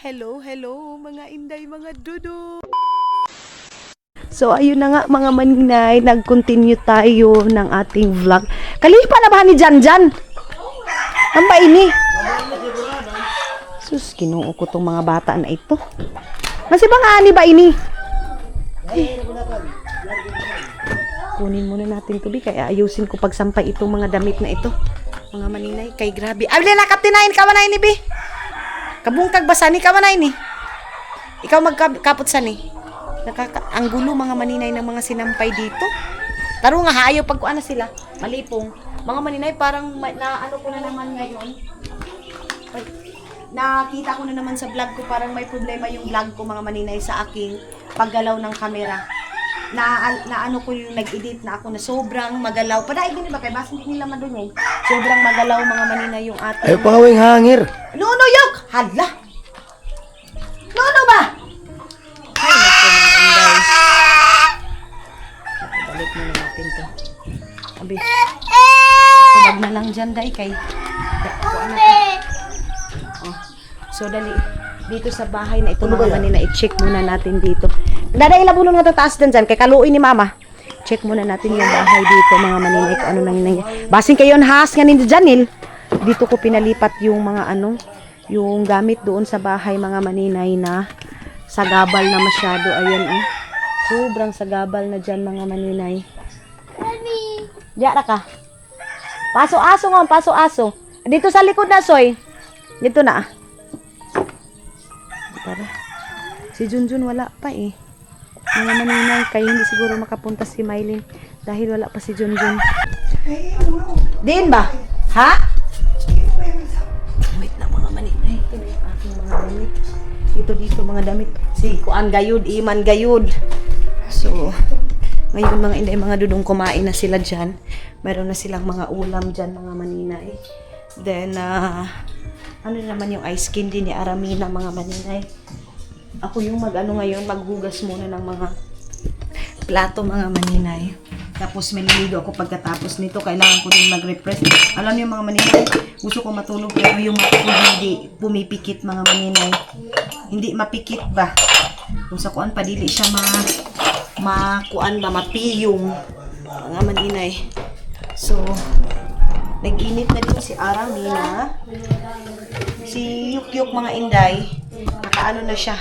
Hello, hello mga inday, mga dudo. So ayun na nga mga maninay, nag-continue tayo ng ating vlog. Kalipa na ba ni Janjan? Ang ba ini? Sus, kinuo ko tong mga bata na ito. Masibang ani ba ini? Kunin muna natin to, kaya ayusin ko pagsampay itong mga damit na ito. Mga maninay, kay grabe. Abli na kaptinahin ka manay ni Bi. Kabungkag ba sani ka manay ni? Ikaw magkapot sani. Ang gulo mga maninay ng mga sinampay dito. Taro nga hayo pag kuana sila. Malipong. Mga maninay parang naano ko na naman ngayon. Ay, nakita ko na naman sa vlog ko parang may problema yung vlog ko mga maninay sa aking paggalaw ng kamera. Na ano ko yung nag-edit na ako na sobrang magalaw. Padaig din ba kay basta hindi nila madunyay. Sobrang magalaw mga maninay yung ating. Ay pangawing hangir. Nuno yok! Hala! Nuno ba? Ay, naku mga inday. Balik muna natin to. Abi. Sabag na lang dyan, day, kay... Oh. So, dali. Dito sa bahay na ito, mga manina, i-check muna natin dito. Daday, labulong nga ito taas dyan, kay kaluin ni mama. Check muna natin yung bahay dito, mga manina, kung ano nang nangyayari. Basing kayo ang haas nga ninyo, Janil. Dito ko pinalipat yung mga yung gamit doon sa bahay, mga maninay, na sagabal na masyado. Ayan, oh. Sobrang sagabal na dyan, mga maninay. Diyan na ka. Paso-aso nga, paso-aso. Dito sa likod na, Soy. Dito na. Tara. Si Junjun wala pa eh. Mga maninay, kaya hindi siguro makapunta si Mylene dahil wala pa si Junjun. Din ba? Ha? Wait na mga maninay. Ito na yung aking mga damit. Dito mga damit. Si Kuan Gayud, Iman Gayud. So, ngayon mga inday, mga dudong kumain na sila dyan. Meron na silang mga ulam dyan, mga maninay. Then, ano naman yung ice candy ni Aramina, mga maninay. Ako yung ngayon, maghugas muna ng mga plato, mga maninay. Tapos maliligo ako pagkatapos nito. Kailangan ko din mag-refresh. Alam niyo mga maninay, gusto ko matulog pero yung mata ko hindi pumipikit, mga maninay. Hindi mapikit ba? Kung sa kuan pa, dili siya mapiyong, mga maninay. So, nag-init na din si Aramina. Si Yukyuk, mga inday, nakaano na siya.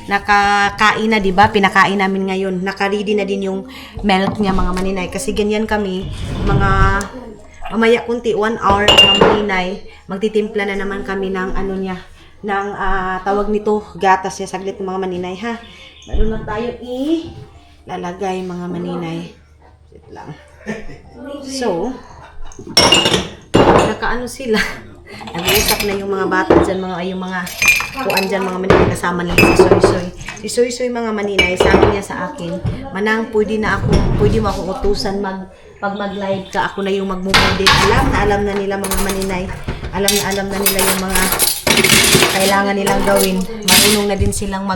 Nakakain na, diba? Pinakain namin ngayon. Naka-ready na din yung milk niya, mga maninay. Kasi ganyan kami, mga mamaya kunti, 1 hour, mga maninay, magtitimpla na naman kami ng niya, ng tawag nito, gatas niya, saglit mga maninay, ha? Meron lang tayo lalagay, mga maninay. Wait lang. So, nakaano sila. Nag-uusap na yung mga bata dyan, yung mga kuan dyan, mga maninay, kasama nila si Soy-Soy. Si Soy-Soy, mga maninay, sabi niya sa akin, Manang, pwede mo ako utusan pag mag-live ka, ako na yung magmumudit. Alam na nila, mga maninay. Alam na nila yung mga kailangan nilang gawin. Marunong na din silang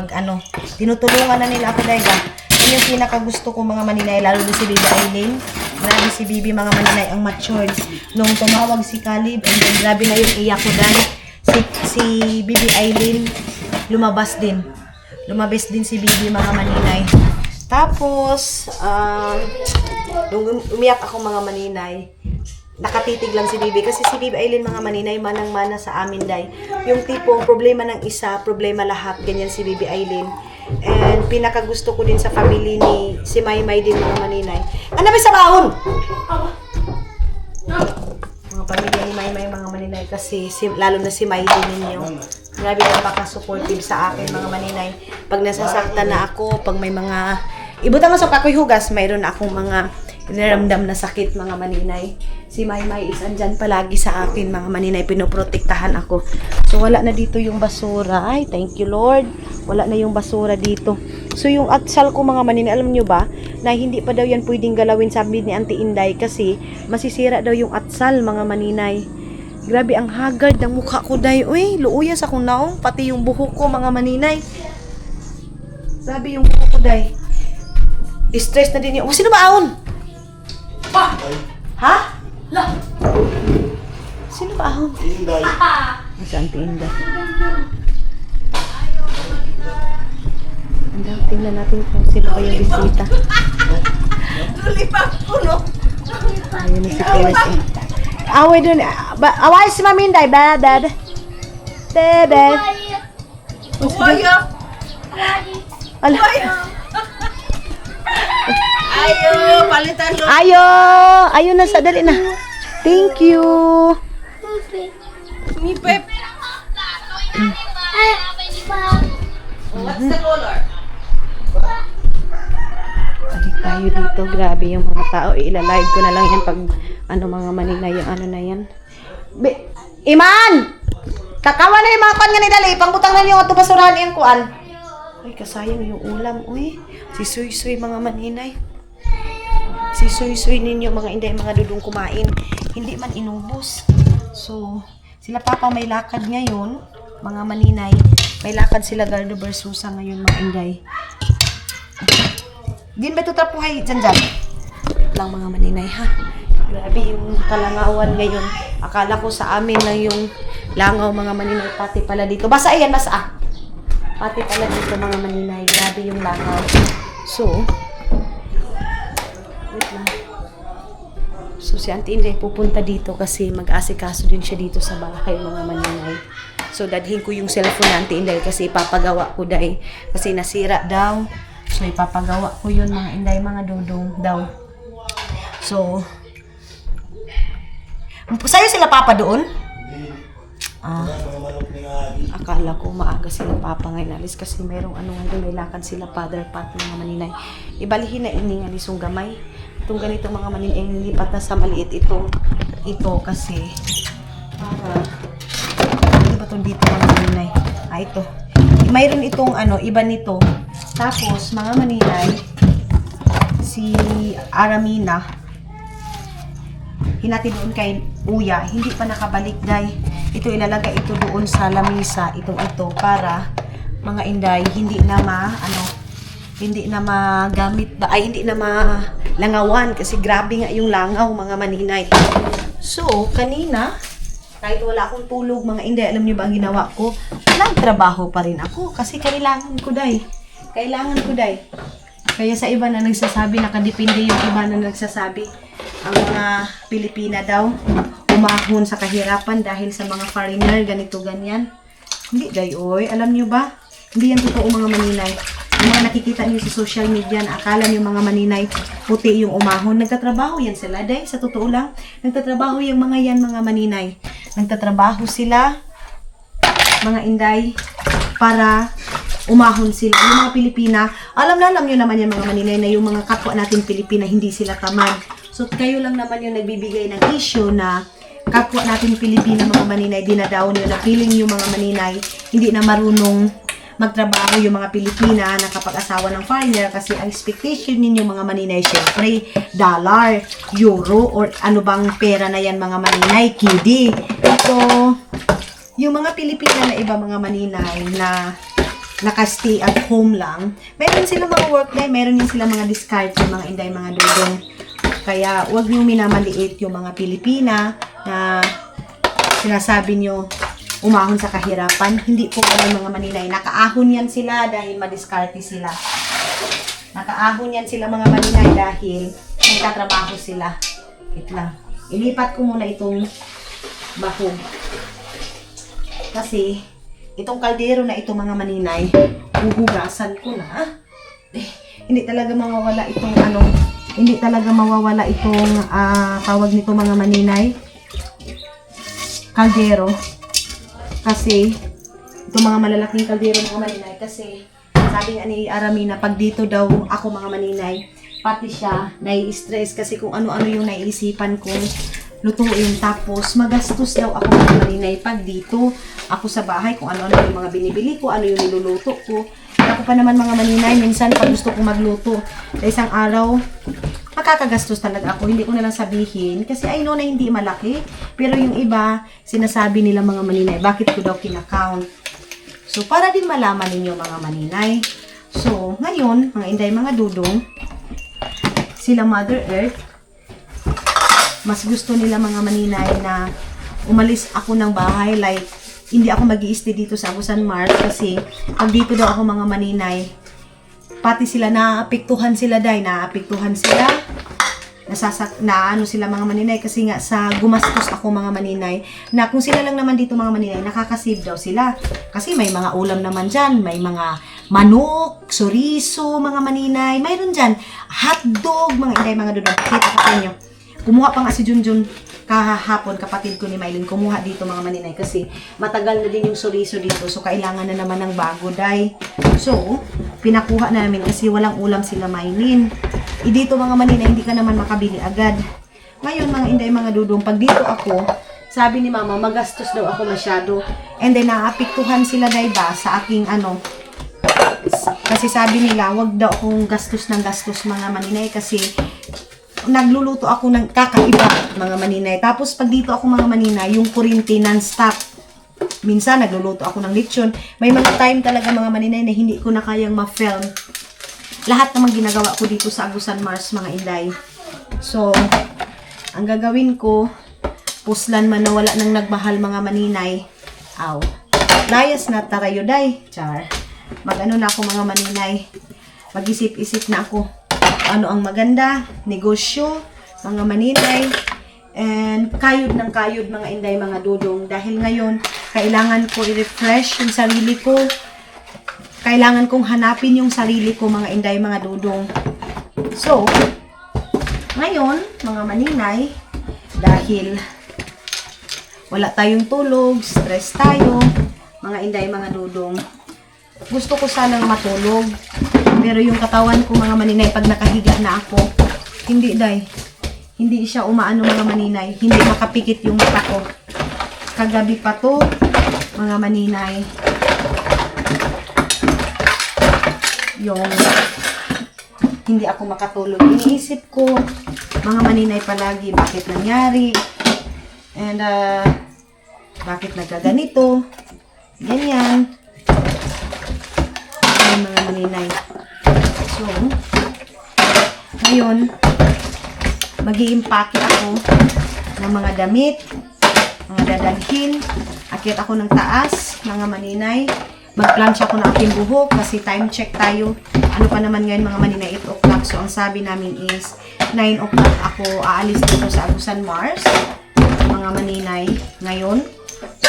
tinutulungan na nila ako, Dega. Yan yung pinakagusto ko, mga maninay, lalo din si Bibi Aileen. Grabe si Bibi, mga maninay, ang matured. Nung tumawag si Caleb, and then grabe na yung iyak ko dahil si Bibi Aileen lumabas din. Lumabas din si Bibi, mga maninay. Tapos, nung umiyak ako, mga maninay, nakatitig lang si Bibi. Kasi si Bibi Aileen, mga maninay, manang-mana sa amin, day. Yung tipong problema ng isa, problema lahat. Ganyan si Bibi Aileen. And pinakagusto ko din sa family ni si Maymay din, mga maninay. Ano ba sa baon? Mga pamilya ni Maymay, mga maninay, kasi lalo na si Maylin ninyo. Grabe na napaka-supportive sa akin, mga maninay. Pag nasasaktan na ako, pag may mga ibutang sa ako'y hugas, mayroon akong mga niramdam na sakit, mga maninay. Si Maymay is andyan palagi sa akin, mga maninay, pinoprotektahan ako. So wala na dito yung basura. Ay, thank you Lord. Wala na yung basura dito. So yung atsal ko, mga maninay, alam nyo ba na hindi pa daw yan pwedeng galawin, sabi ni Auntie Inday, kasi masisira daw yung atsal, mga maninay. Grabe ang haggard ng mukha ko, day. Uy, luuyas akong naong, pati yung buhok ko, mga maninay. Sabi yung buhok ko, day. Stress na din yung... Oh, sino ba aon? Ha? La. Sino ba ahon? Inday. Si Auntie Inday. tingnan natin kung sino pa yung bisita. Lulipak ko, no? Ayun na si KSA. Away dun. Away si Maminday, dad. Dede. Waya! Ala. Ayo, palitan lo. Ayo na sa dali na. Thank you. Ni Pep. What's the color? Balik tayo dito. Grabe yung mga tao. Ilalive ko na lang yan pag mga manina yung na yan. Iman! Kakawa na yung mga kuan nga ni dali. Pangbutang na niyo ito basurahan yung kuan. Ay, kasayang yung ulam. Uy, si Suy mga maninay. Si Suy ninyo mga inday mga dudong kumain. Hindi man inubos. So, sila papa may lakad ngayon. Mga maninay. May lakad sila Gardo Versusa ngayon mga inday. Din ba ito tapuhay dyan? Lang mga maninay ha. Grabe yung kalangawan ngayon. Akala ko sa amin lang yung langaw mga maninay. Pati pala dito. Basa yan, basa. Pati pala dito mga maninay. Grabe yung langaw. So, wait lang. So si Auntie Inday pupunta dito kasi mag-asikaso din siya dito sa bahay mga maninay. So dadhin ko yung cellphone ni Auntie Inday kasi ipapagawa ko dahil kasi nasira daw. So ipapagawa ko yun mga inday mga dudong daw. So sa'yo sila papa doon? Akala ko maaga sila papa ngayon alis kasi merong ngayon may lakad sila father pat mga maninay. Ibalihin na ini nga lisong gamay. Itong ganito mga maninay nilipat na sa maliit ito kasi para di ba itong dito mga maninay? Ito. Mayroon itong iba nito. Tapos mga maninay si Aramina hinati doon kay Uya, hindi pa nakabalik day. Ito ilalagay ito doon sa lamisa, ito para mga inday hindi na magamit ba ay hindi na malangawan kasi grabe nga yung langaw mga maninay. So kanina kahit wala akong tulog mga inday, alam niyo ba ang ginawa ko? Nagtrabaho pa rin ako kasi kailangan ko day. Kaya sa iba na nagsasabi, nakadepende yung iba na nagsasabi, ang mga Pilipina daw, umahon sa kahirapan dahil sa mga foreigner, ganito, ganyan. Hindi, day, oy. Alam nyo ba? Hindi yan totoo mga maninay. Yung mga nakikita niyo sa social media, na akala niyo mga maninay, puti yung umahon. Nagtatrabaho yan sila, day. Sa totoo lang, nagtatrabaho yung mga yan, mga maninay. Nagtatrabaho sila, mga inday, para umahon sila. Yung mga Pilipina, alam nyo naman yan mga maninay na yung mga kapwa natin Pilipina, hindi sila tamad. So, kayo lang naman yung nagbibigay ng issue na kapwa natin Pilipina mga maninay, dinadaw nyo na feeling yung mga maninay, hindi na marunong magtrabaho yung mga Pilipina na kapag asawa ng foreigner kasi ang expectation ninyo mga maninay, syempre, dollar, euro, or ano bang pera na yan mga maninay, kidi. So, yung mga Pilipina na iba mga maninay na naka-stay at home lang, meron silang mga work day, meron din silang mga discard yung mga inday, mga dudong. Kaya, huwag nyo minamaliit yung mga Pilipina na sinasabi nyo umahon sa kahirapan. Hindi po kami mga maninay. Nakaahon yan sila dahil madiskarte sila. Nakaahon yan sila mga maninay dahil nagtatrabaho sila. Wait lang. Ilipat ko muna itong bahog. Kasi, itong kaldero na ito mga maninay, huhugasan ko na. Hindi talaga mawawala itong tawag nito mga maninay, kaldero. Kasi itong mga malalaking kaldero mga maninay, kasi sabi nga ni Aramina, pag dito daw ako mga maninay, pati siya nai-stress kasi kung ano-ano yung naiisipan kong lutuin. Tapos magastos daw ako mga maninay pag dito ako sa bahay, kung ano-ano yung mga binibili ko, ano yung niluluto ko. Ako pa naman mga maninay, minsan pag gusto ko magluto sa isang araw, makakagastos talaga ako. Hindi ko nalang sabihin kasi I know na hindi malaki, pero yung iba sinasabi nila mga maninay, bakit ko daw kinakount. So para din malaman ninyo mga maninay. So ngayon mga inday mga dudong, sila Mother Earth, mas gusto nila mga maninay na umalis ako ng bahay, like hindi ako mag-i-stay dito sa Agusan Mart kasi pag dito daw ako mga maninay, pati sila naapektuhan sila ano sila mga maninay kasi nga sa gumastos ako mga maninay na kung sila lang naman dito mga maninay nakakasave daw sila kasi may mga ulam naman dyan, may mga manok, soriso mga maninay, mayroon dyan hotdog mga inday mga dudong. Kita ko sa inyo, kumuha pa nga si Junjun kahapon, kapatid ko ni Mylene, kumuha dito mga maninay kasi matagal na din yung soriso dito, so kailangan na naman ng bago day. So pinakuha namin kasi walang ulam sila Mylene. Dito mga maninay, hindi ka naman makabili agad. Ngayon mga inday mga dudong, pag dito ako, sabi ni mama, magastos daw ako masyado. And then naapektuhan sila day ba sa aking ano, kasi sabi nila, wag daw akong gastos ng gastos mga maninay kasi nagluluto ako ng kakaiba mga maninay. Tapos pag dito ako mga maninay, yung kuryente non-stop. Minsan nagluluto ako ng lechon. May mga time talaga mga maninay na hindi ko na kayang ma-film lahat namang ginagawa ko dito sa Agusan Mars mga inday. So ang gagawin ko, puslan man na wala nang nagmahal mga maninay. Aw, layas na tarayo day, char. Mag-ano na ako mga maninay, mag-isip-isip na ako ano ang maganda, negosyo mga maninay, and kayod ng kayod mga inday mga dudong, dahil ngayon kailangan ko i-refresh yung sarili ko, kailangan kong hanapin yung sarili ko mga inday mga dudong. So ngayon mga maninay, dahil wala tayong tulog, stress tayo mga inday mga dudong, gusto ko sanang matulog pero yung katawan ko mga maninay, pag nakahiga na ako, hindi day, hindi siya umaano mga maninay, hindi makapikit yung mata ko. Kagabi pa to mga maninay, yung hindi ako makatulog. Iniisip ko mga maninay palagi, bakit nangyari and bakit nagkaganito, ganyan mga maninay. So ngayon mag-i-impake ako ng mga damit, mga dadalhin. Akyat ako ng taas mga maninay, mag-plancha ako ng aking buhok kasi time check tayo. Ano pa naman ngayon mga maninay, 8 o'clock. So ang sabi namin is 9 o'clock ako aalis dito sa Agusan Mars mga maninay ngayon.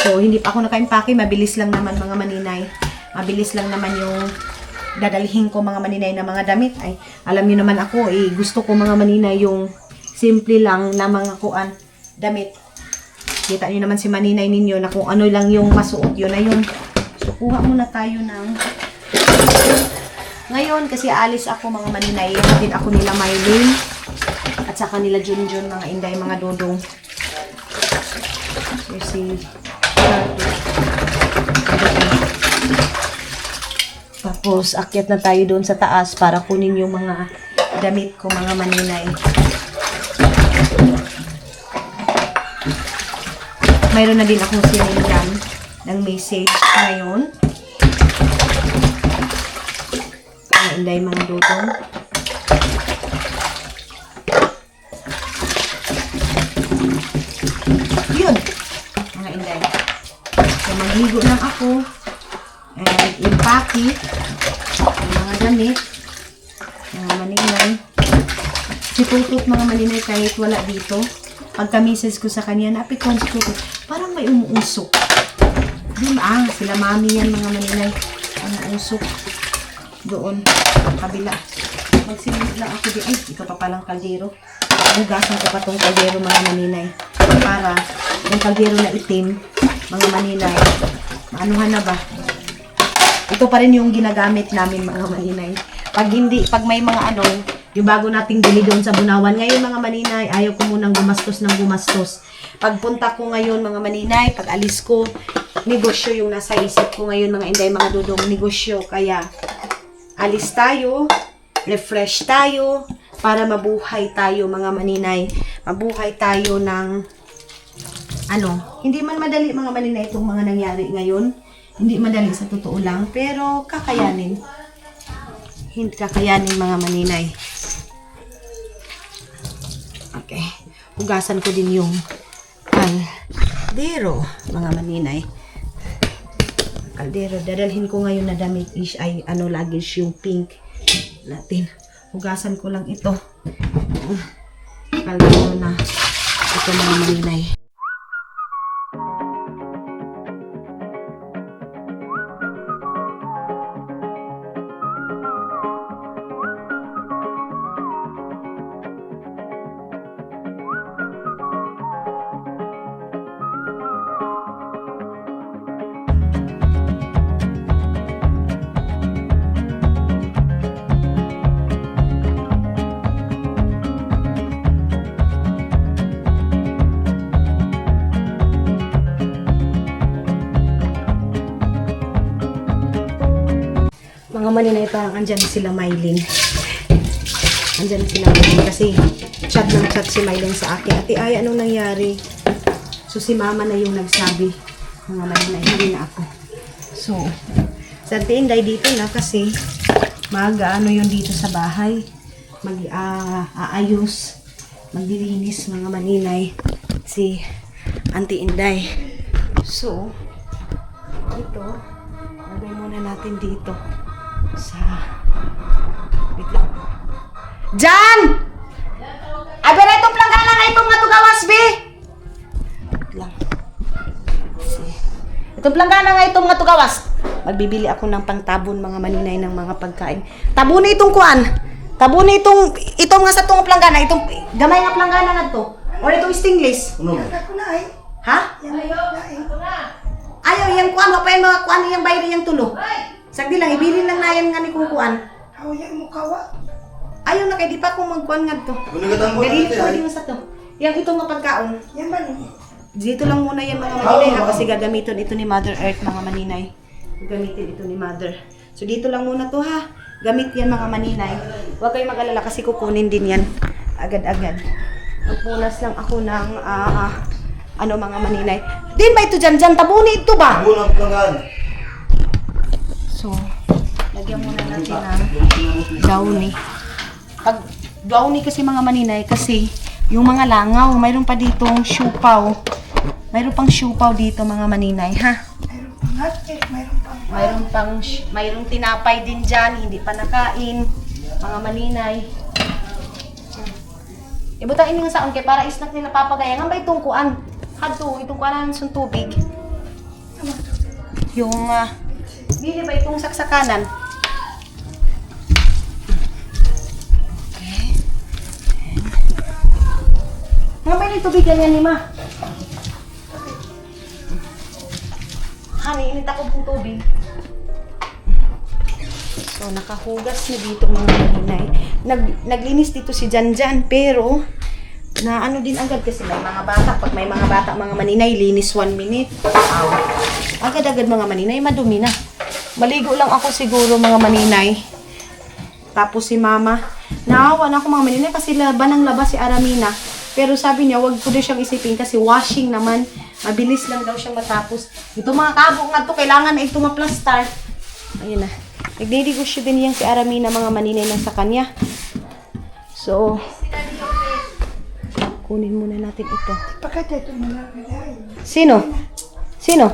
So hindi pa ako naka-impake, mabilis lang naman mga maninay, mabilis lang naman yung dadalhin ko mga maninay na mga damit. Ay alam niyo naman ako, gusto ko mga maninay yung simple lang na mga kuan damit. Kita niyo naman si maninay ninyo na kung ano lang yung masuot, yun na yun. So kuha muna tayo ng ngayon kasi alis ako mga maninay, hatid ako nila Mylene at saka nila Junjun mga inday mga dudong. So si tapos akyat na tayo doon sa taas para kunin yung mga damit ko mga maninay. Mayroon na din akong sinilyan ng message ngayon. Mga inday mga dudong. Yun mga inday. So magligo lang ako and impake yung mga damit mga maninay. Si Tutut mga maninay, kahit wala dito, pagka-message ko sa kanya, napikon si Tutut, parang may umuusok. Sila mami yan mga maninay, umuusok doon kabila. Magsimid lang ako di, ay ito pa palang kaldero, hugasan ko pa tong kaldero mga maninay para yung kaldero na itim mga maninay, maanuhan na ba. Ito pa rin yung ginagamit namin mga maninay. Pag may mga ano, yung bago nating bili doon sa Bunawan. Ngayon mga maninay, ayaw ko munang gumastos ng gumastos. Pagpunta ko ngayon mga maninay, pag alis ko, negosyo yung nasa isip ko ngayon mga inday mga dudong, negosyo. Kaya alis tayo, refresh tayo, para mabuhay tayo mga maninay. Mabuhay tayo ng ano, hindi man madali mga maninay itong mga nangyari ngayon. Hindi madali sa totoo lang, pero kakayanin. Hindi kakayanin mga maninay. Okay. Hugasan ko din yung kaldero, mga maninay. Kaldero. Dadalhin ko ngayon na damit is ay ano lagi yung pink. natin. Hugasan ko lang ito. Kaldo na. Ito mga maninay. Mga maninay, parang andyan sila Mylene. Andyan sila Mylene kasi chat ng chat si Mylene sa akin. Ate Ay, anong nangyari? So si mama na yung nagsabi. Mga maninay, hindi na ako. So, sa Tinday dito na kasi mag-ano yun dito sa bahay. Aayos, maglilinis mga maninay si Auntie Inday. So, ito, lagay muna natin dito sa wait lang. Jan! Ay, pero itong planggana nga itong nga tugawas, be! Wait lang. Itong planggana nga itong nga tugawas. Magbibili ako ng pangtabon mga maninay ng mga pagkain. Tabon na itong kuan. Tabon na itong nga sa itong planggana. Itong gamay nga planggana na to. Or itong stingless. Ha? Ayaw, yung kuan. Wapayin mga kuan yung bayri yung tulo. Sagdi lang, ibilin lang na yan nga ni kukuan. Ayaw na kay di pa akong magkuan nga to. Galili ko din sa to. Yang itong nga pagkaon. Yan ba dito lang muna yan mga maninay ha, kasi gagamitin ito ni Mother Earth mga maninay. Gagamitin ito ni Mother. So dito lang muna to ha. Gamit yan mga maninay. Huwag kayong mag-alala kasi kukunin din yan. Agad-agad. Magpunas lang ako ng ano mga maninay. Din ba ito dyan? Tabuni ito ba? So, lagyan muna natin ng downy. Pag downy kasi mga maninay, kasi yung mga langaw, mayroon pa ditong siupaw. Mayroon pang siupaw dito mga maninay, ha? Mayroon tinapay din dyan, hindi pa nakain. Mga maninay. Ibutang ini nga saan kay para isnak nila papagaya. Nga ba itong kuan? Hadto, itong kuanan ng tubig. Yung, bili ba itong saksakanan? Okay. Nga ba yung tubig ganyan ni Ma? Hani, init ako pong tubig. So, nakahugas na dito mga maninay. Naglinis dito si Janjan, pero na ano din agad kasi may mga bata. Pag may mga bata, mga maninay, linis 1 minute. Agad-agad mga maninay, madumi na. Maligo lang ako siguro mga maninay. Tapos si Mama, naawa na ako mga maninay kasi laban ng labas si Aramina. Pero sabi niya, wag ko din siyang isipin kasi washing naman. Mabilis lang daw siyang matapos. Ito mga kabog nga to, kailangan na ito ma-plaster. Ayun na. Nagdidegosyo din yan si Aramina mga maninay na sa kanya. So, kunin muna natin ito. Sino? Sino?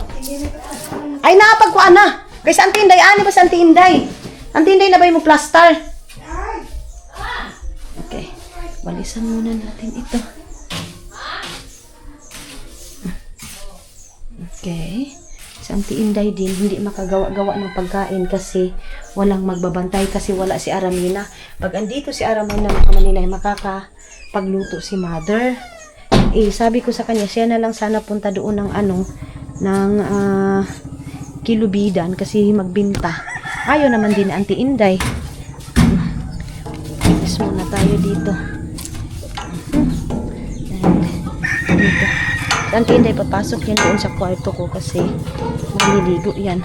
Ay, nakapagkuan na. Kaysa Auntie Inday, ani ba sa Auntie Inday? Auntie Inday na ba yung plaster? Okay. Walisan muna natin ito. Okay. Si Auntie Inday din, hindi makagawa-gawa ng pagkain kasi walang magbabantay kasi wala si Aramina. Pag andito si Aramina mga maninay, makakapagluto si Mother. Eh, sabi ko sa kanya, siya na lang sana punta doon ng ng kilubidan kasi magbinta. Ayaw naman din Auntie Inday. Ilis muna tayo dito. Dito. Auntie Inday, papasok yan doon sa kwarto ko kasi maliligo yan.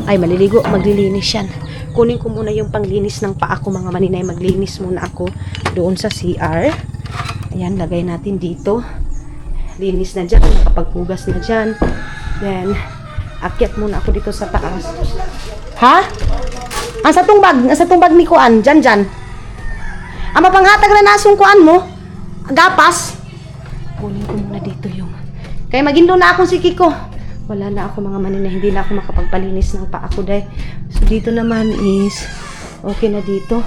Ay, maliligo, maglilinis yan. Kunin ko muna yung panglinis ng paa ko mga maninay. Maglinis muna ako doon sa CR. Ayan, lagay natin dito. Linis na dyan, nakapaghugas na dyan. Then, akyat muna ako dito sa taas. Ha? Asa tong bag ni Kuan, dyan. Ang mapanghatag na nasong Kuan mo, gapas. Kunin ko muna dito yung. Kaya magindo na akong si Kiko. Wala na ako mga maninay, hindi na ako makapagpalinis ng paa ko dahil. So, dito naman is, Okay na dito.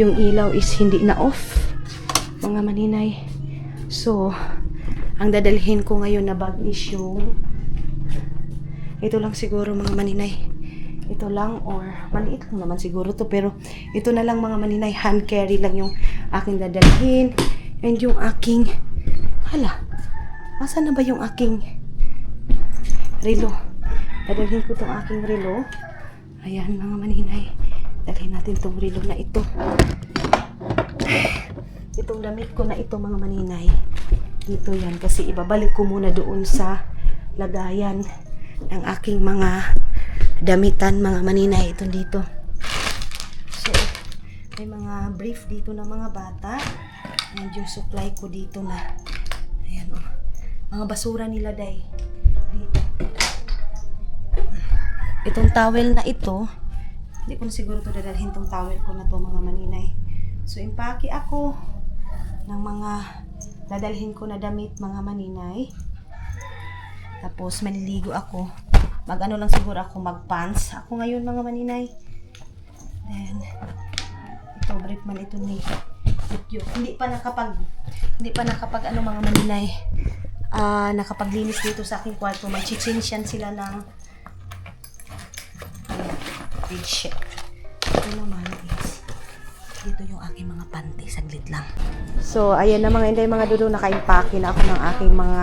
Yung ilaw is hindi na off, mga maninay. So, ang dadalhin ko ngayon na bag is yung ito lang siguro, mga maninay. Ito lang, or maliit lang naman siguro to, pero ito na lang, mga maninay. Hand carry lang yung aking dadalhin. And yung aking asan na ba yung aking relo? Dadalhin ko tong aking relo. Ayan, mga maninay. Dalhin natin tong relo na ito. Itong damit ko na ito, mga maninay. Dito yan, kasi ibabalik ko muna doon sa lagayan ng aking mga damitan, mga maninay. Ito dito. So, may mga brief dito ng mga bata. And yung supply ko dito na. Ayan, oh. Mga basura nila, day. Dito. Itong towel na ito, hindi ko na siguro ito dadalhin tong towel ko na to, mga maninay. So, impake ako ng mga dadalhin ko na damit, mga maninay. Tapos, maliligo ako. Mag-ano lang siguro ako, mag-pants. Ako ngayon, mga maninay. Then, ito, brief man ito ni Hindi pa nakapag ano, mga maninay. Nakapaglinis dito sa aking kwarto. Mag-chichinsyan sila ng bedsheet. Ito naman is dito yung aking mga panty. Saglit lang. So, ayan na mga inday, mga dudo. Naka-impake na ako ng aking mga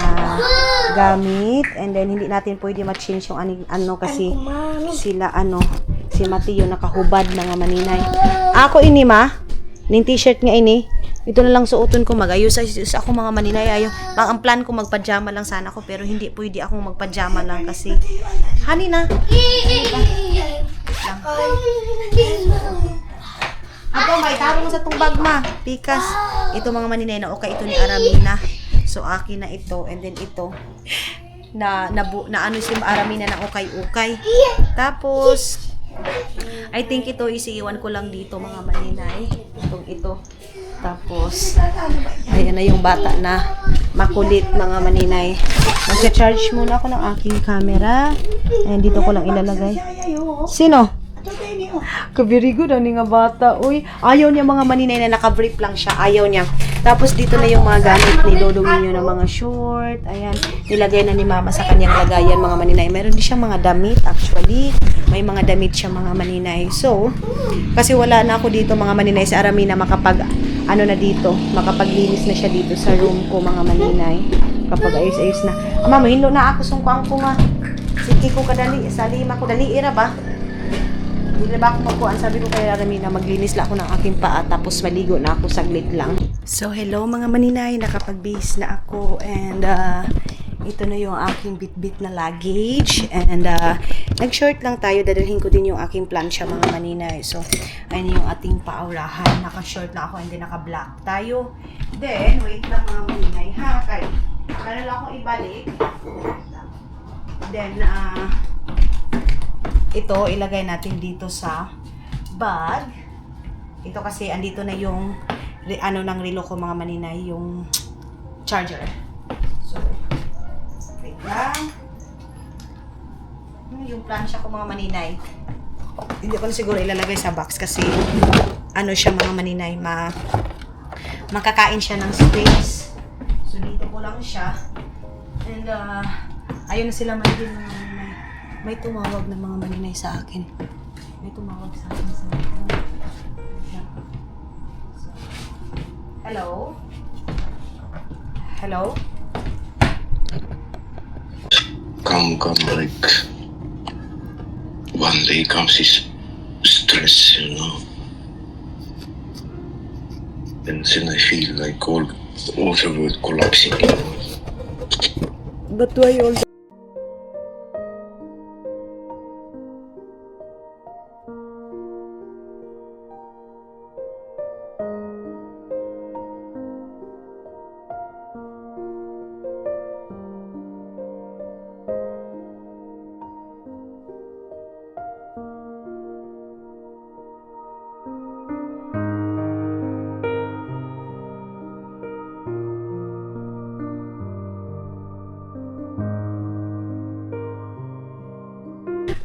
gamit. And then, hindi natin pwede ma-change yung ano kasi sila si Mateo nakahubad, mga maninay. Ako ini, ma. Ning t-shirt nga ini. Ito na lang suoton ko, mag-ayos ako, mga maninay. Ang plan ko magpajama lang sana ako, pero hindi pwede akong magpajama lang kasi honey na. Ako, may taro mo sa tong bag, ma. Pikas. Ito, mga maninay, na okay, ito ni Aramina. So, akin na ito. And then ito, na ano si Aramina na okay. Tapos, I think ito isiiwan ko lang dito, mga maninay. Ito. Tapos, ayan na yung bata na makulit, mga maninay. Mag-charge muna ako ng aking camera. And dito ko lang ilalagay. Sino? Very good, ani nga bata. Uy, ayaw niya, mga maninay, na naka-brief lang siya. Ayaw niya. Tapos dito na yung mga gamit ni Dodong ninyo na mga short. Ayan, nilagay na ni Mama sa kanyang lagayan, mga maninay. Meron din siyang mga damit, actually. May mga damit siya, mga maninay. So, kasi wala na ako dito, mga maninay, sa Aramina makapaglinis na siya dito sa room ko, mga maninay. Kapag ayos-ayos na. Mama, hinlo na ako, sungkuang ko nga. Sige ko kadali, sa lima ko, dali ira ba? Hindi na ba ako magkuhan? Sabi ko kay Aramina, maglinis lang ako ng aking paa, tapos maligo na ako saglit lang. So, hello mga maninay, nakapag-base na ako, and ito na yung aking bit-bit na luggage, and nag-short lang tayo, dadalhin ko din yung aking plancha, mga maninay. So, ayun yung ating paaurahan, naka-short na ako, and then naka-black tayo. Then, wait lang, mga maninay, ha? Kaya, meron lang akong ibalik. Then, ito, ilagay natin dito sa bag. Ito kasi, andito na yung ng relo ko, mga maninay, yung charger. So, wait lang. Yung plancha ko, mga maninay. Hindi ko na siguro ilalagay sa box kasi siya, mga maninay, makakain siya ng space. So, dito ko lang siya. And, ayun na sila manigil, mga maninay. May tumawag ng mga maninay sa akin. May tumawag sa akin sa akin. So, hello? Hello? Come, like, one day comes this stress, and then I feel like all the world collapsing, But why all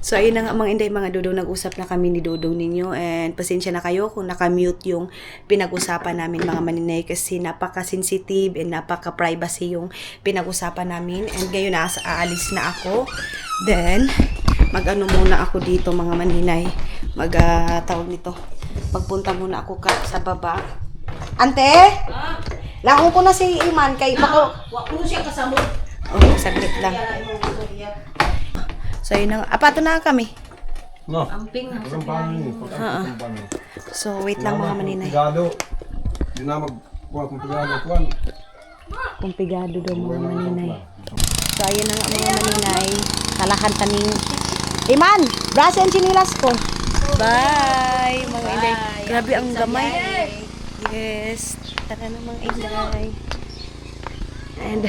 So, ayun na nga mga inday, mga dudong, nag-usap na kami ni dudong ninyo and pasensya na kayo kung nakamute yung pinag-usapan namin mga maninay kasi napaka-sensitive and napaka-privacy yung pinag-usapan namin and ngayon aalis na ako. Then, mag-ano muna ako dito mga maninay, tawag nito, pagpunta muna ako sa baba. Ante? Lakong ko na si Iman kay bako. Wa ko siya kasamo. Oh, saglit lang. So, yun na. Apato na kami. No. Amping na sa So, wait lang mga maninay. Pigado. Di na magkuha kung pigado. Kuhan. Kumpigado daw mga maninay. So, ayun na nga mga maninay. Kalahan taning. Iman! Brasa and chinilas ko. Bye! Mga inday. Grabe ang gamay. Yes. Tara na mga inday. And,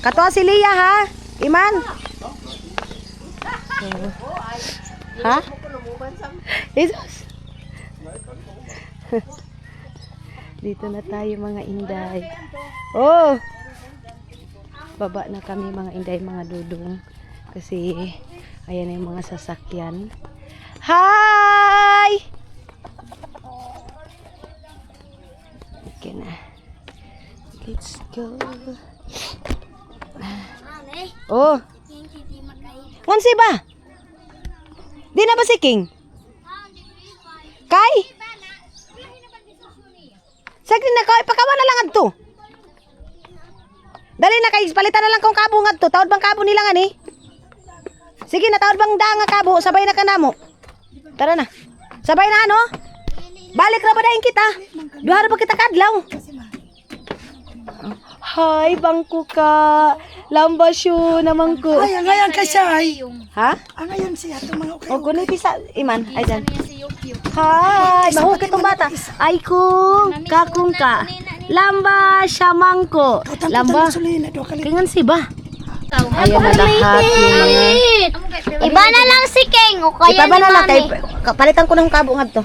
katuwa si Lia ha? Iman! Ha? Jesus! Dito na tayo mga inday. Oh! Baba na kami mga inday, mga dudong. Kasi, ayan na yung mga sasakyan. Hi! Okay na. Let's go. Oh! Ngansi ba? Di na ba si King? Kay? Sagli na kay pakawa na lang adto. Dali na kay palitan na lang kung kabo ngadto. Tawad bang kabo nila nga ni? Sige na tawad bang nga kabo, sabay na kanamo. Tara na. Sabay na ano? Balik ra ba dayon kita? Duha ra ba kita kadlaw? Hi, bangko ka. Lambasyo naman ko. Ay, ngayon kasi ay. Ha? Ngayon siya ito mga okay. O, kuno pisa. Iman, ay dyan. Hi, mahukit tong bata. Ay kung, kakung ka. Lamba siya mangko. Lamba. Kingan si ba? Ayan na lahat yung mga... Iba na lang si King o kaya Iba ni na lang kay Mami. palitan ko ng kabo nga to.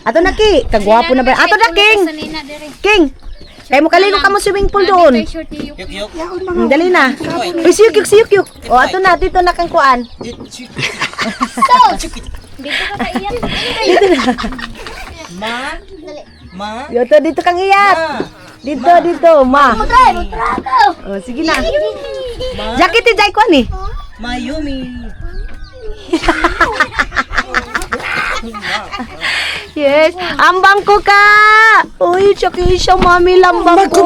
Ato na ki, kagwapo na ba? Ato na King. King. Kay mo kaligo ka mo swimming pool doon. Dali na. Uy, siyuk. O ato na dito na kang kuan. Dito ka kaiyak. Dito na. Ma? Dito kang iyat. Dito, ma. Oh, sige na. Jacket ni Jai ko ni. Mayumi. Yes, ambang ko ka. Uy, tsaki siya mami lambang ko.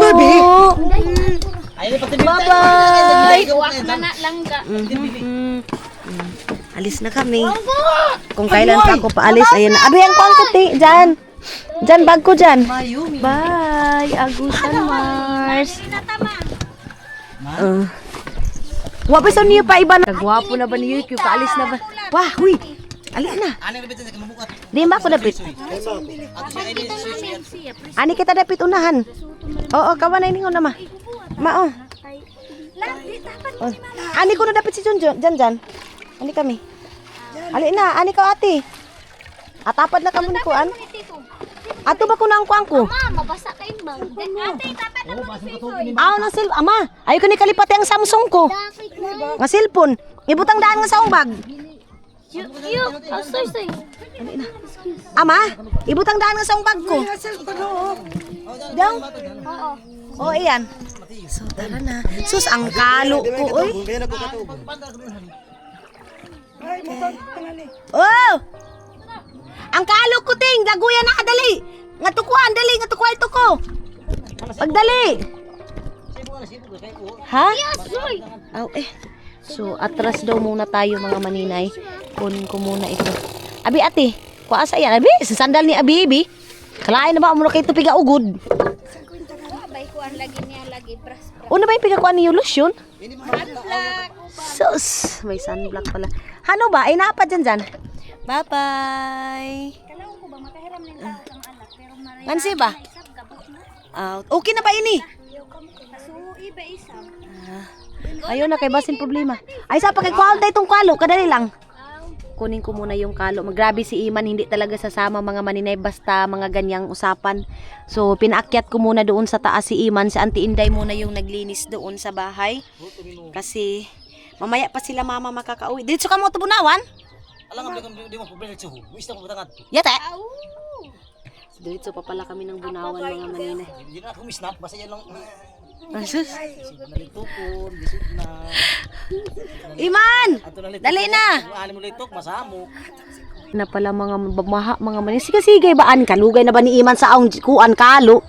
Ay, pati Bye-bye. Na langga. Alis na kami. Kung kailan pa ako paalis, ayan na. Abi, ang quantity. Diyan, bag ko dyan. Mayumi. Bye, Agusan Mars. Wapo sa niyo pa iba na. Kagwapo na ba niyo? Kaalis na ba? Wah, huy. Ali na. Ano na bitin sa mabukat? Di ba ako dapit? Ani kita dapit unahan. Oo, kawan na iningon na ma. Ma, oh. Oh. Ani ko na dapit si Junjun. Jan. Ani kami. Ali na, ani ka ate. Atapad na kamo ni kuan. Ato ba ko na ang kuan ko? Ma, mabasa ka imbang. Ate, tapat na mo si Soy. Na sil ama. Ayo ko ni kalipati ang Samsung ko. Nga cellphone. Ibutang daan nga sa akong bag. Yuk. Soy. Ama, ibutang daan nga sa akong bag ko. Daw? Oo. Oh, iyan. So, tara na. Sus, ang kalo ko, oy. Oh! Ang kalo ko, ting. Daguyan na, dali. Nga tukuan, dali. Nga tukuan ito ko. Pagdali. Ha? Soy. Oh, eh. So, atras daw muna tayo mga maninay. Kunin ko muna ito. Abi, ate. Kuasa yan. Abi, sa sandal ni Abi. Kalain na ba mo na kayo piga ugod? Bay kuan lagi niya lagi pras. Una ba yung pigakuan niyo lotion? Sus, may sunblock pala. Ano ba? Ay, napad dyan. Bye-bye. Kalaw ko ba makahiram ning tao ang anak pero mara. Ngansi ba? Okay na ba ini? Kasuhi ba isang? Ayun na, kay basin problema. Ay, sa pakikuhaan tayo itong kalo. Kadali lang. Kunin ko muna yung kalo. Grabe si Iman, hindi talaga sasama mga maninay basta mga ganyang usapan. So, pinaakyat ko muna doon sa taas si Iman. Si Auntie Inday muna yung naglinis doon sa bahay. Kasi, mamaya pa sila mama makakauwi. Dito ka mo ito bunawan? Alam nga, di mo problema suhu. Wis na ko tangat. Yata! Au. Diretso pa pala kami ng Bunawan mga manina. Di na ako misnap, basta yan lang. Asus! Nalitukon, bisod na. Iman! Ato na litok. Dali na! Kung anim mo litok, masamok. Na pala mga mga manina. Sige, baan ka? Lugay na ba ni Iman sa aong kuan kalo?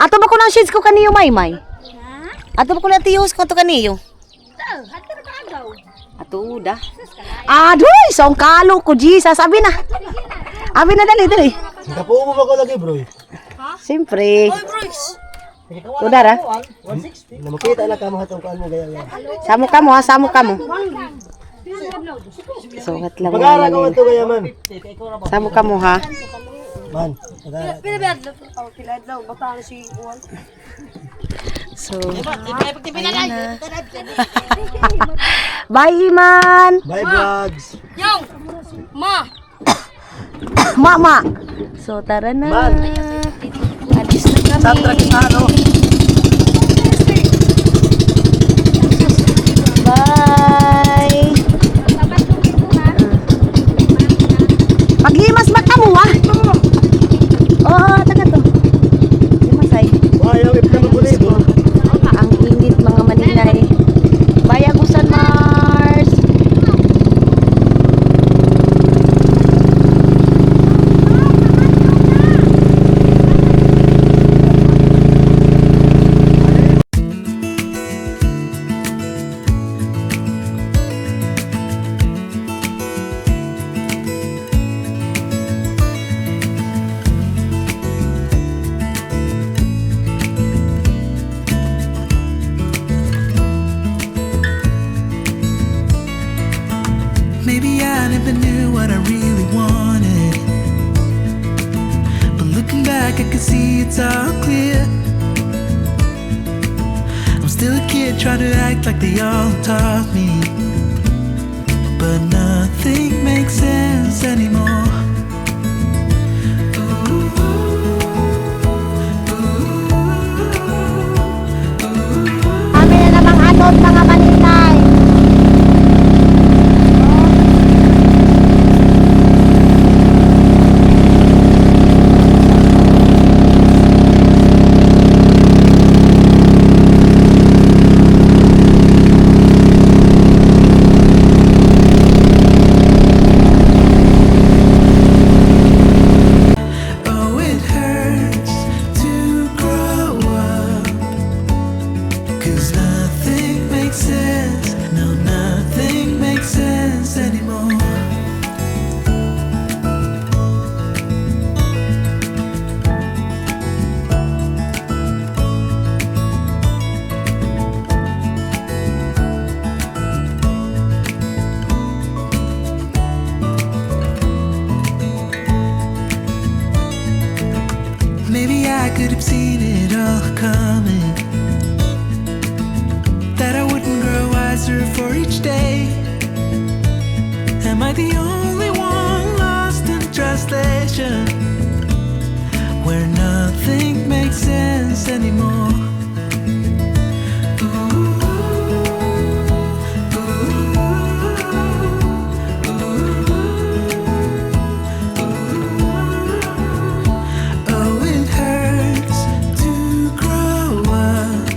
Ato ba ko ng shades ko kaniyo, Maymay? Ha? Ato ba ko ng tiyos ko to kaniyo? Hati na kaagaw. Ato da. Adoy! Sa kalo ko, Jesus. Sabi na. Abi na, dali. Kapo mo ba ko lagi, bro? Siyempre. Bros! Tudar, ha? 160. Namakita lang ka mo hatong kuan mo gaya yan. Samo ka mo. Sukat lang mga Pag-aara ka manina. ito gaya man. Samo ka mo, ha? Man, pag-aara. So, ayan na. Bye, Iman! Bye, vlogs. Mama! So, tara na. Man. Alis na kami. Sandra Quintano. Bye! Paghimas ba ka mo, ha? Oo, taga to. Himasay. Ayaw, ipin mo dito. Ang init mga maninay. Bayagusan Mars. Maybe I never knew what I really wanted, but looking back I can see it's all clear. I'm still a kid trying to act like they all taught me, but nothing makes sense anymore. Kami na namang anod mga maninay. Oh, it hurts to grow up, 'cause nothing makes sense. No, nothing makes sense anymore. Maybe I could have seen it all coming, that I wouldn't grow wiser for each day. Am I the only one lost in translation, where nothing makes sense anymore? Oh, it hurts to grow up,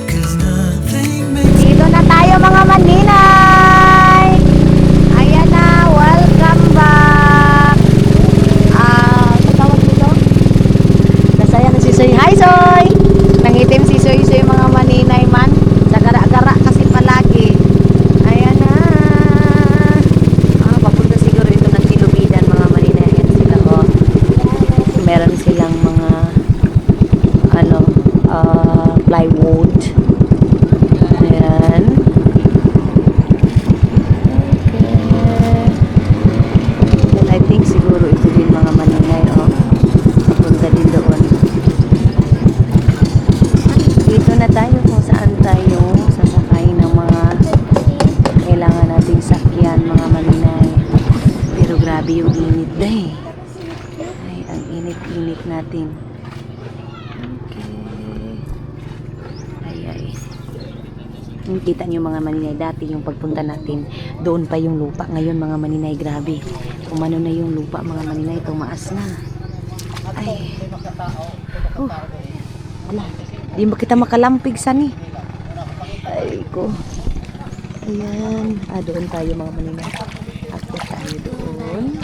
'cause nothing makes Dito na tayo mga maninay. Ayan na, welcome back. Ano tawag dito? Nasaya na si Soy. Hi, Soy! Nangitim si Soy mga maninay man. Sa gara-gara kasi palagi. Ayan na. Papunta siguro ito ng Kilubidan mga maninay. Ayan sila, oh. Meron silang mga plywood. Ayan. Okay. And I think siguro ito din mga maninay, oh. Papunta din doon. Dito na tayo kung saan tayo sasakay ng mga kailangan nating sakyan mga maninay. Pero grabe yung init dahil. Ay, ang init-init natin. Okay. Ay. Kita niyo mga maninay, dati yung pagpunta natin, doon pa yung lupa. Ngayon mga maninay, grabe. Umano na yung lupa mga maninay, tumaas na. Ay. Ala, di ba kita makalampig sani? Ay ko. Ayan. Doon tayo mga maninay. Ako tayo doon.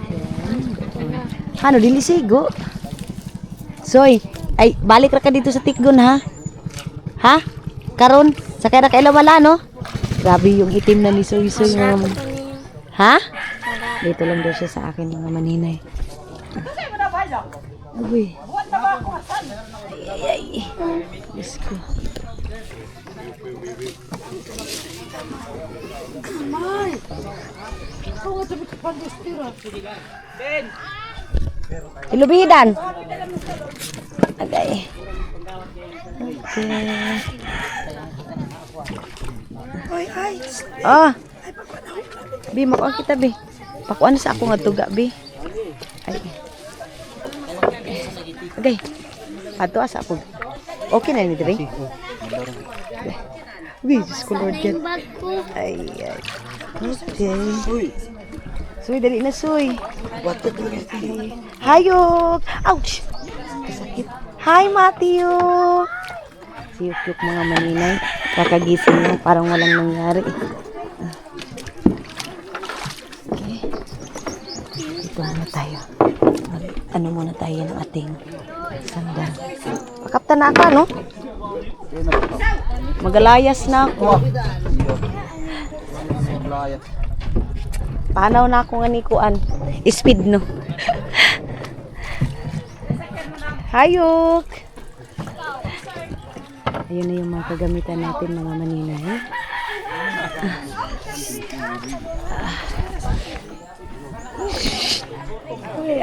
Ayan, doon. Ano, dilisigo? Soy, ay, balik ra ka dito sa Tikgon ha? Ha? Karon, sakay na kailan wala, no? Grabe yung itim na ni Soy Soy. Ha? Dito lang daw siya sa akin mga maninay. Uy. Ay. Diyos ko. Ilubidan. Agay. Okay. Oy, ay. Oh. Bi, makuha kita, Bi. Pakuan sa ako nga tuga, Bi. Ay. Okay. Ato asa ako. Okay na ni Dre. Bi, just ko Lord yan. Ay, ay. Okay. Suy, dali na, Suy. Okay. Hayok! Ouch! Sakit. Hi, Matthew! Si Yukyuk mga maninay. Kakagising mo, parang walang nangyari. Okay. Dito muna tayo. Ano muna tayo ng ating sandal. Pakapta na ka, no? Magalayas na ako. Panaw na ako nga ni Kuan. Speed, no? Hayok! Ayun na yung mga kagamitan natin mga maninay.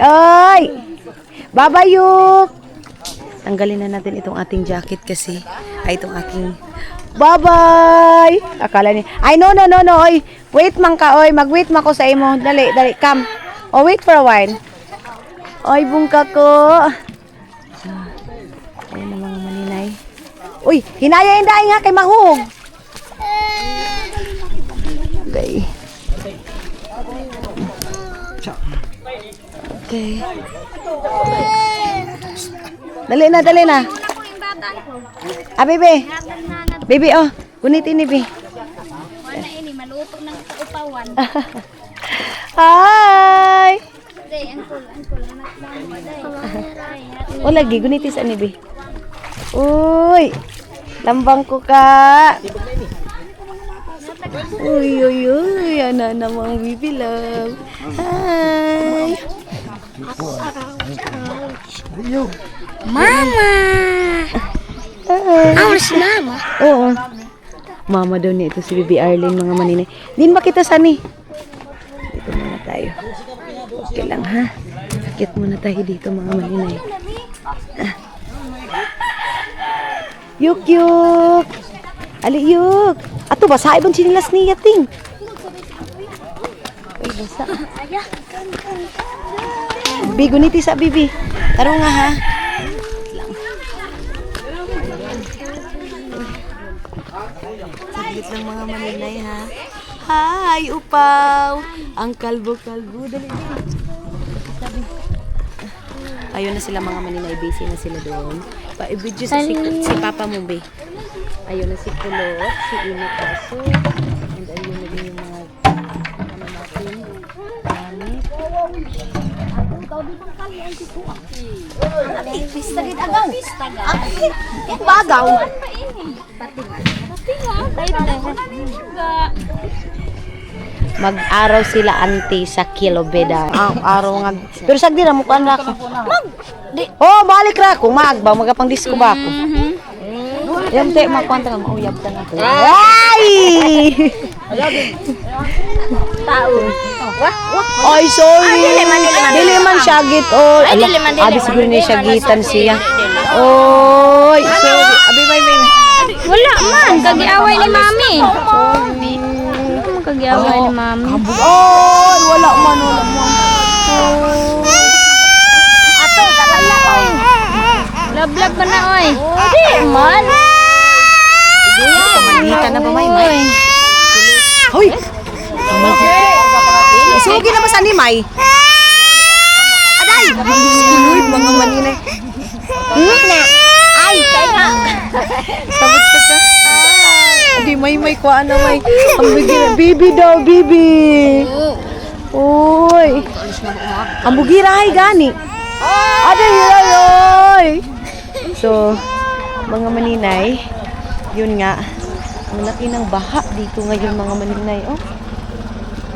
Ay! Babayok! Tanggalin na natin itong ating jacket kasi. Ay, itong aking... Bye-bye! Akala niya. Ay, no. Oy, wait man ka, oy. Mag-wait man ko sa imo. Dali, come. Oh, wait for a while. Oy, bungka ko. Ayun na mga maninay. Uy, hinayain nga kay mahug. Okay. Okay. Dali na. Ah, bebe. Bebe, oh. Gunitin ni Bebe. Wala ini, maluto ng upawan. Hi! Day, angkol, anak lang mo, day. O, lagi. Gunitin sa ni Bebe. Uy! Lambang ko ka. Uy. Ana namang Bibi love. Hi! Mama! Awas mama. Oo. Mama daw niya ito si Bibi Arlene mga maninay. Din ba kita sani? Dito muna tayo. Okay lang ha. Akit muna tayo dito mga maninay. Yuk. Ali yuk. Ato basa ibang sinilas niya ting. Ay basa. Bibi guniti sa Bibi. Taro nga ha. Saglit lang mga maninay ha. Hi, upaw! Ang kalbo-kalbo. Dali. Ayun na sila mga maninay. Busy na sila doon. Pa-video si Papa mo, be. Ayun na si Kulot, si Ina Kaso. And ayun na din yung mga ano natin. Gamit. Pista gid agaw. Pista ga. Bagaw! Mag-araw sila anti sa kilobeda. Araw nga. Pero sagdi na mukhaan na ako. Oh, balik ra ako. Magba, magapang disco ba ako? Yung te, makwanta nga, mauyab ka na ako. Ay! Tao. Ay, sorry. Dili man syagit. Oh, abi siguro ni syagitan siya. Oy, sorry. Abi, bay. Wala man, kagiaway ni mami. Kagiaway ni mami. Oy, wala man. Ato, wala oy. Lablab man na oy. Di man. Nakita na ba, May? Hoy! Isugi na ba sa ni May? Aday! Lord, mga maninay. Ay, kaya nga. Sabot ka ka. Hindi, may kuha na, May. Ang bugira. Bibi daw, bibi. Uy. Ang bugira ay gani. Aday, ay. So, mga maninay, yun nga, ang laki ng baha dito ngayon mga maninay. Oh.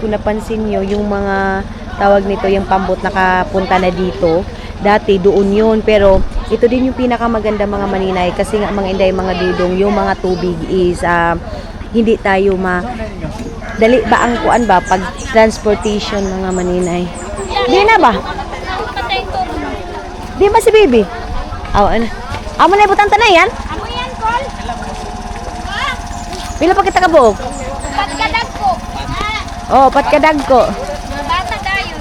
Kung napansin nyo, yung mga tawag nito, yung pambot nakapunta na dito. Dati doon yun, pero ito din yung pinakamaganda mga maninay kasi nga mga inday, mga dudong, yung mga tubig is hindi tayo dali ba ang kuan ba pag transportation mga maninay. Di na ba? Patay ko. Di ba si Bibi? Ano? Amo na ibutang tanay yan? Amo yan, Col. Pila pa kita kabuok? Pagkadag ko. Oh, patkadag ko. Bata dayon.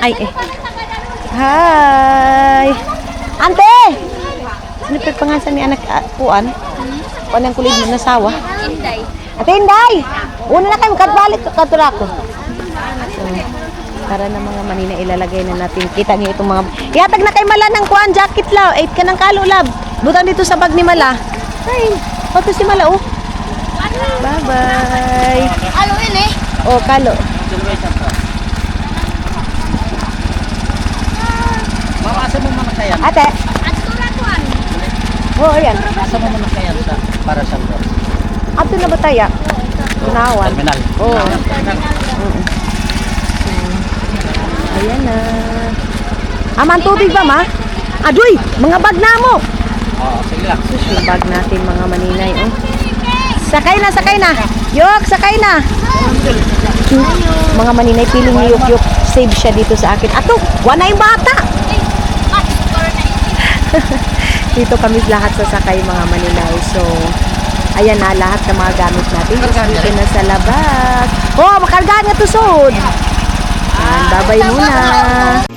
Ay, eh. Hi! Ante! Ano pangasan ni anak puan? Puan ang kulig mo nasawa? Inday. Ate Inday! Una na kayo, magkatbalik katura ko. So, para na mga manina ilalagay na natin. Kita niyo itong mga... Ihatag na kay Mala ng kuan, jacket law. 8 ka ng kalo, lab. Butang dito sa bag ni Mala. Ay, pato si Mala, oh. Bye-bye. Ano ini? Oh, kalo. Asa mo mamatayan? Ate. Atura ko an. Oh, ayan. Asa mo mamatayan sa para sa to? Ato na ba tayo? Tunawan. Terminal. Oo. Ayan na. Aman tubig ba, ma? Adoy, mga bag na mo. Oo, sige lang. Sus, yung bag natin, mga maninay. Oh. Sakay na, sakay na. Yok, sakay na. Mga maninay, piling ni Yok Yok. Save siya dito sa akin. Ato, wala yung bata. Dito kami lahat sasakay mga maninay. So, ayan na, lahat ng mga gamit natin. Dito na sa labas. Oh, makargaan nga to, sod. Bye-bye muna.